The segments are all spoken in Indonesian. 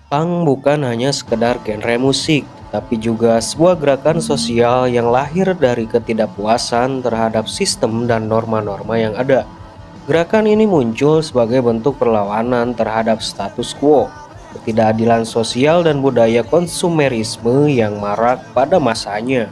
Punk bukan hanya sekedar genre musik, tapi juga sebuah gerakan sosial yang lahir dari ketidakpuasan terhadap sistem dan norma-norma yang ada. Gerakan ini muncul sebagai bentuk perlawanan terhadap status quo, ketidakadilan sosial dan budaya konsumerisme yang marak pada masanya.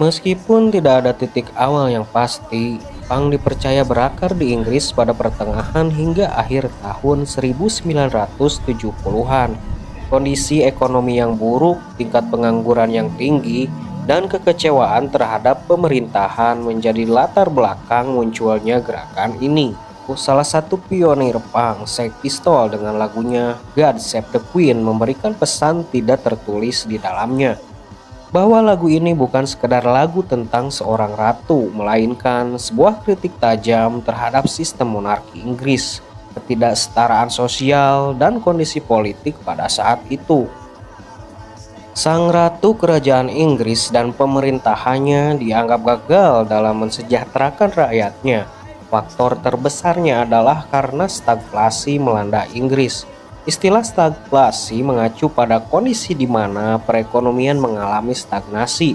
Meskipun tidak ada titik awal yang pasti, punk dipercaya berakar di Inggris pada pertengahan hingga akhir tahun 1970-an. Kondisi ekonomi yang buruk, tingkat pengangguran yang tinggi, dan kekecewaan terhadap pemerintahan menjadi latar belakang munculnya gerakan ini. Salah satu pionir punk, Sex Pistols dengan lagunya God Save the Queen memberikan pesan tidak tertulis di dalamnya, bahwa lagu ini bukan sekedar lagu tentang seorang ratu, melainkan sebuah kritik tajam terhadap sistem monarki Inggris, ketidaksetaraan sosial, dan kondisi politik pada saat itu. Sang ratu kerajaan Inggris dan pemerintahannya dianggap gagal dalam mensejahterakan rakyatnya. Faktor terbesarnya adalah karena stagflasi melanda Inggris. Istilah stagflasi mengacu pada kondisi di mana perekonomian mengalami stagnasi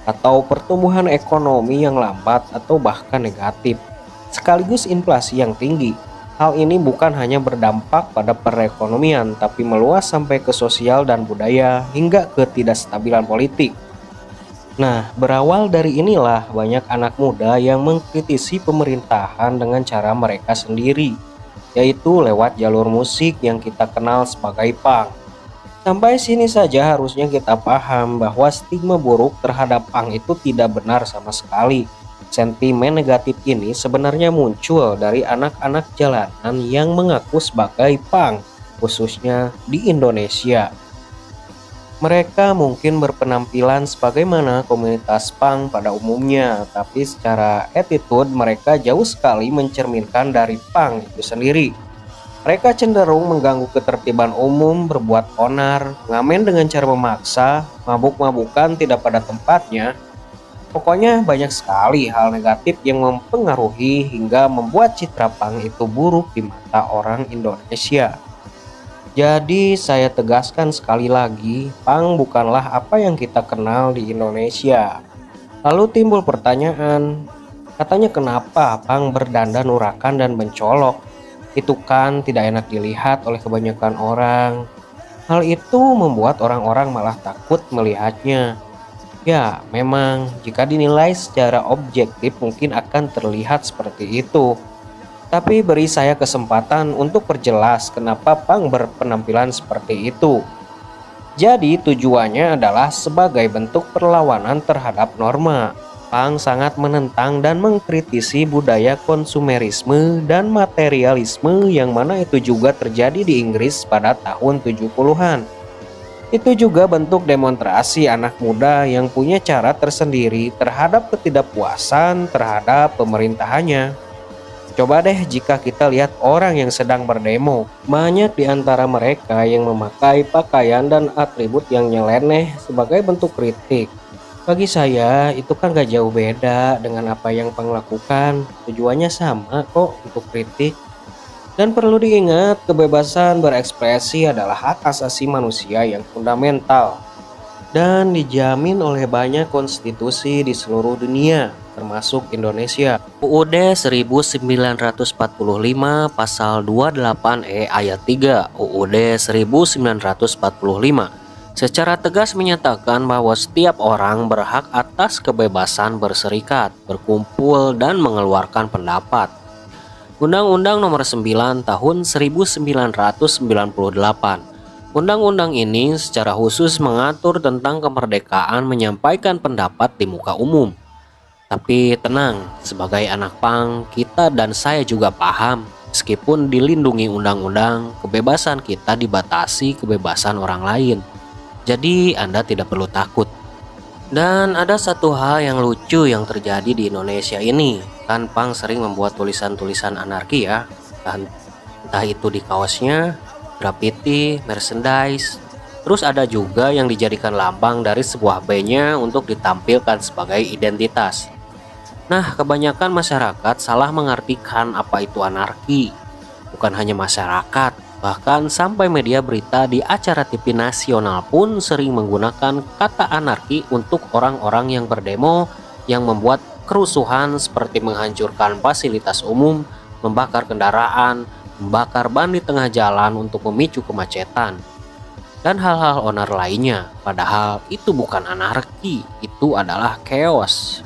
atau pertumbuhan ekonomi yang lambat atau bahkan negatif, sekaligus inflasi yang tinggi. Hal ini bukan hanya berdampak pada perekonomian, tapi meluas sampai ke sosial dan budaya hingga ketidakstabilan politik. Nah, berawal dari inilah banyak anak muda yang mengkritisi pemerintahan dengan cara mereka sendiri, yaitu lewat jalur musik yang kita kenal sebagai punk. Sampai sini saja harusnya kita paham bahwa stigma buruk terhadap punk itu tidak benar sama sekali. Sentimen negatif ini sebenarnya muncul dari anak-anak jalanan yang mengaku sebagai punk, khususnya di Indonesia. Mereka mungkin berpenampilan sebagaimana komunitas punk pada umumnya, tapi secara attitude mereka jauh sekali mencerminkan dari punk itu sendiri. Mereka cenderung mengganggu ketertiban umum, berbuat onar, ngamen dengan cara memaksa, mabuk-mabukan tidak pada tempatnya. Pokoknya banyak sekali hal negatif yang mempengaruhi hingga membuat citra punk itu buruk di mata orang Indonesia. Jadi saya tegaskan sekali lagi, punk bukanlah apa yang kita kenal di Indonesia. Lalu timbul pertanyaan, katanya kenapa punk berdandan urakan dan mencolok? Itu kan tidak enak dilihat oleh kebanyakan orang. Hal itu membuat orang-orang malah takut melihatnya. Ya, memang jika dinilai secara objektif mungkin akan terlihat seperti itu. Tapi beri saya kesempatan untuk perjelas kenapa punk berpenampilan seperti itu. Jadi tujuannya adalah sebagai bentuk perlawanan terhadap norma. Punk sangat menentang dan mengkritisi budaya konsumerisme dan materialisme yang mana itu juga terjadi di Inggris pada tahun 70-an. Itu juga bentuk demonstrasi anak muda yang punya cara tersendiri terhadap ketidakpuasan terhadap pemerintahannya. Coba deh jika kita lihat orang yang sedang berdemo, banyak di antara mereka yang memakai pakaian dan atribut yang nyeleneh sebagai bentuk kritik. Bagi saya itu kan gak jauh beda dengan apa yang Pang lakukan, tujuannya sama kok untuk kritik. Dan perlu diingat, kebebasan berekspresi adalah hak asasi manusia yang fundamental dan dijamin oleh banyak konstitusi di seluruh dunia, termasuk Indonesia. UUD 1945 pasal 28E ayat 3 UUD 1945 secara tegas menyatakan bahwa setiap orang berhak atas kebebasan berserikat, berkumpul, dan mengeluarkan pendapat. Undang-Undang Nomor 9 Tahun 1998. Undang-undang ini secara khusus mengatur tentang kemerdekaan menyampaikan pendapat di muka umum. Tapi tenang, sebagai anak punk, kita dan saya juga paham, meskipun dilindungi undang-undang, kebebasan kita dibatasi kebebasan orang lain. Jadi Anda tidak perlu takut. Dan ada satu hal yang lucu yang terjadi di Indonesia ini. Kan punk sering membuat tulisan-tulisan anarki ya. Entah itu di kaosnya, graffiti, merchandise. Terus ada juga yang dijadikan lambang dari sebuah bandnya untuk ditampilkan sebagai identitas. Nah, kebanyakan masyarakat salah mengartikan apa itu anarki. Bukan hanya masyarakat, Bahkan sampai media berita di acara TV nasional pun sering menggunakan kata anarki untuk orang-orang yang berdemo yang membuat kerusuhan seperti menghancurkan fasilitas umum, membakar kendaraan, membakar ban di tengah jalan untuk memicu kemacetan, dan hal-hal onar lainnya. Padahal itu bukan anarki, itu adalah chaos.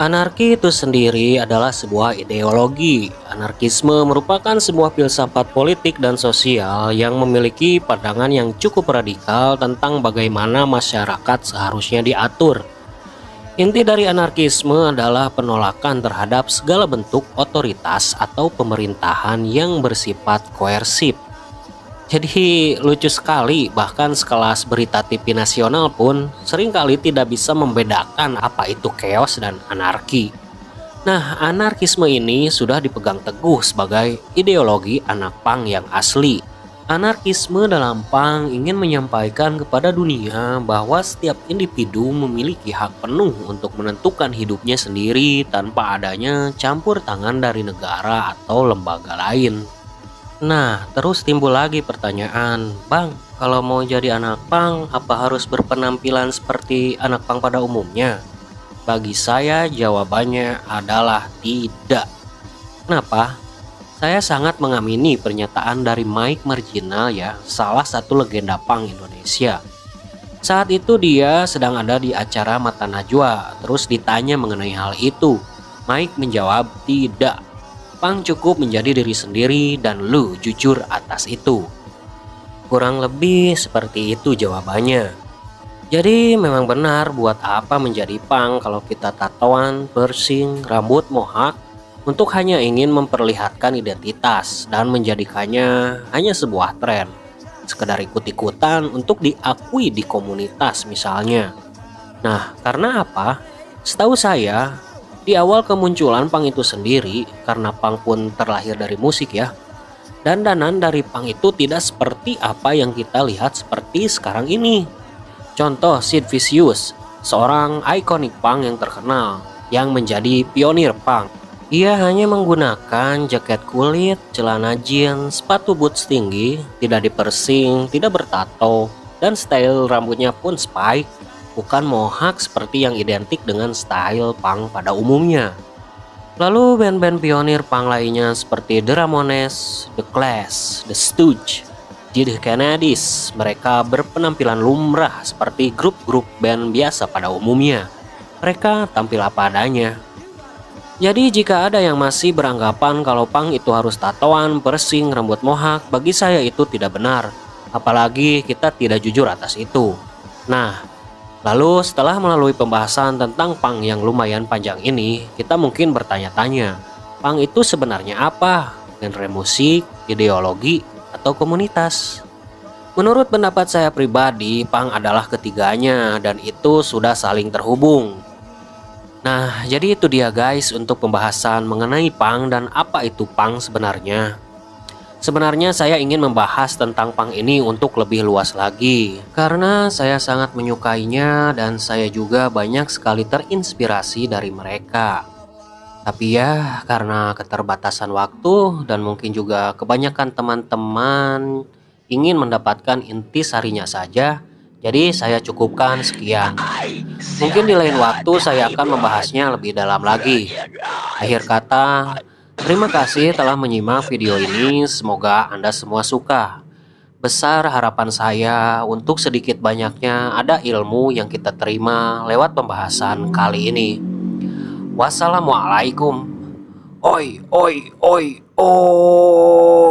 Anarki itu sendiri adalah sebuah ideologi. Anarkisme merupakan sebuah filsafat politik dan sosial yang memiliki pandangan yang cukup radikal tentang bagaimana masyarakat seharusnya diatur. Inti dari anarkisme adalah penolakan terhadap segala bentuk otoritas atau pemerintahan yang bersifat koersif. Jadi lucu sekali, bahkan sekelas berita TV nasional pun seringkali tidak bisa membedakan apa itu chaos dan anarki. Nah, anarkisme ini sudah dipegang teguh sebagai ideologi anak pang yang asli. Anarkisme dalam pang ingin menyampaikan kepada dunia bahwa setiap individu memiliki hak penuh untuk menentukan hidupnya sendiri tanpa adanya campur tangan dari negara atau lembaga lain. Nah, terus timbul lagi pertanyaan, Bang, kalau mau jadi anak pang, apa harus berpenampilan seperti anak pang pada umumnya? Bagi saya, jawabannya adalah tidak. Kenapa? Saya sangat mengamini pernyataan dari Mike Marginal ya, salah satu legenda pang Indonesia. Saat itu dia sedang ada di acara Mata Najwa, terus ditanya mengenai hal itu. Mike menjawab, tidak. Pang cukup menjadi diri sendiri dan lu jujur atas itu. Kurang lebih seperti itu jawabannya. Jadi memang benar, buat apa menjadi pang kalau kita tatoan, piercing, rambut mohak untuk hanya ingin memperlihatkan identitas dan menjadikannya hanya sebuah tren, sekedar ikut-ikutan untuk diakui di komunitas misalnya. Nah, karena apa? Setahu saya, di awal kemunculan pang itu sendiri, karena pang pun terlahir dari musik ya, dandanan dari pang itu tidak seperti apa yang kita lihat seperti sekarang ini. Contoh Sid Vicious, seorang ikonik pang yang terkenal, yang menjadi pionir pang. Ia hanya menggunakan jaket kulit, celana jeans, sepatu boots tinggi, tidak dipersing, tidak bertato, dan style rambutnya pun spike, bukan mohawk seperti yang identik dengan style punk pada umumnya. Lalu band-band pionir punk lainnya seperti The Ramones, The Clash, The Stooges, Dead Kennedys, mereka berpenampilan lumrah seperti grup-grup band biasa pada umumnya. Mereka tampil apa adanya. Jadi jika ada yang masih beranggapan kalau punk itu harus tatoan, piercing, rambut mohawk, bagi saya itu tidak benar. Apalagi kita tidak jujur atas itu. Nah, lalu setelah melalui pembahasan tentang punk yang lumayan panjang ini, kita mungkin bertanya-tanya, punk itu sebenarnya apa? Genre musik, ideologi, atau komunitas? Menurut pendapat saya pribadi, punk adalah ketiganya dan itu sudah saling terhubung. Nah, jadi itu dia guys untuk pembahasan mengenai punk dan apa itu punk sebenarnya. Sebenarnya saya ingin membahas tentang punk ini untuk lebih luas lagi, karena saya sangat menyukainya dan saya juga banyak sekali terinspirasi dari mereka. Tapi ya, karena keterbatasan waktu dan mungkin juga kebanyakan teman-teman ingin mendapatkan intisarinya saja, jadi saya cukupkan sekian. Mungkin di lain waktu saya akan membahasnya lebih dalam lagi. Akhir kata, terima kasih telah menyimak video ini, semoga Anda semua suka. Besar harapan saya untuk sedikit banyaknya ada ilmu yang kita terima lewat pembahasan kali ini. Wassalamualaikum. Oi, oi, oi, oi.